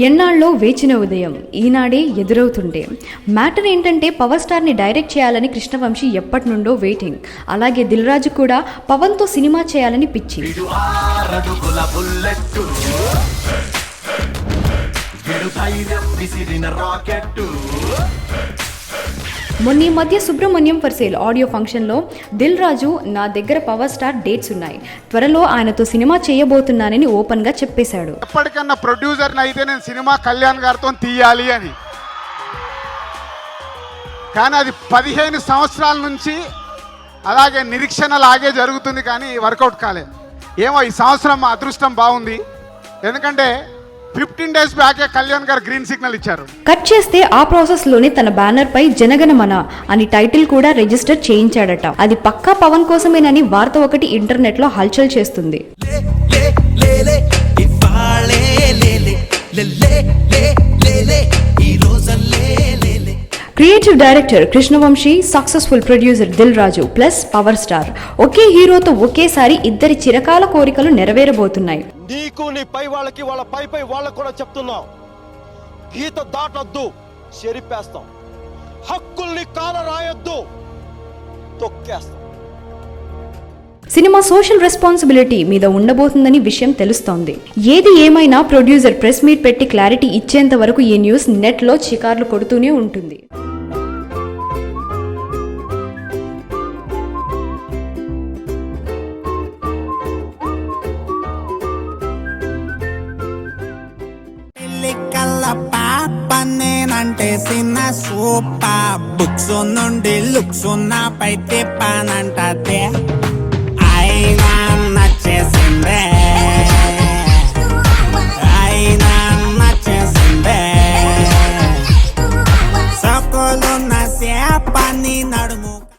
ఎన్నాళ్ళో వేచిన ఉదయం ఈనాడే ఎదురవుతుండే. మ్యాటర్ ఏంటంటే పవర్ స్టార్ని డైరెక్ట్ చేయాలని కృష్ణవంశీ ఎప్పటి నుండో వెయిటింగ్. అలాగే దిల్ రాజు కూడా పవన్తో సినిమా చేయాలని పిచ్చి. మొన్న ఈ మధ్య సుబ్రహ్మణ్యం ఫర్ సేల్ ఆడియో ఫంక్షన్లో దిల్ రాజు, నా దగ్గర పవర్ స్టార్ డేట్స్ ఉన్నాయి, త్వరలో ఆయనతో సినిమా చేయబోతున్నానని ఓపెన్గా చెప్పేశాడు. ఎప్పటికన్నా ప్రొడ్యూసర్ని అయితే నేను సినిమా కళ్యాణ్ గారితో తీయాలి అని, కానీ అది 15 సంవత్సరాల నుంచి అలాగే నిరీక్షణ లాగే జరుగుతుంది, కానీ వర్కౌట్ కాలేదు. ఏమో ఈ సంవత్సరం మా అదృష్టం బాగుంది, ఎందుకంటే 15 days బ్యాకే కళ్యాణ్ గారు గ్రీన్ సిగ్నల్ ఇచ్చారు. కట్ చేస్తే ఆ ప్రాసెస్ లోనే తన బ్యానర్ పై జనగణమన అని టైటిల్ కూడా రిజిస్టర్ చేయించాడట. అది పక్కా పవన్ కోసమేనని వార్త ఒకటి ఇంటర్నెట్ లో హల్చల్ చేస్తుంది. Creative director Krishna Vamsi, successful producer Dil Raju plus power star ఒకే హీరోతో ఒకేసారి ఇద్దరి చిరకాల కోరికలు నెరవేరబోతున్నాయి. నీకు నీ పై వాళ్ళకి వాళ్ళ పై వాళ్ళకు కూడా చెప్తున్నావు, గీత దాటొద్దు, చెరిపేస్తాం. హక్కుల్ని కాల రాయొద్దు, తొక్కేస్తాం. సినిమా సోషల్ రెస్పాన్సిబిలిటీ మీద ఉండబోతుందని విషయం తెలుస్తోంది. ఏది ఏమైనా ప్రొడ్యూసర్ ప్రెస్ మీట్ పెట్టి క్లారిటీ ఇచ్చేంత వరకు ఈ న్యూస్ నెట్ లో చికార్లు కొడుతూనే ఉంటుంది. నేనంటే చిన్న సూపర్ బుక్స్ నుండి లుక్స్ ఉన్న పైతే పానంటే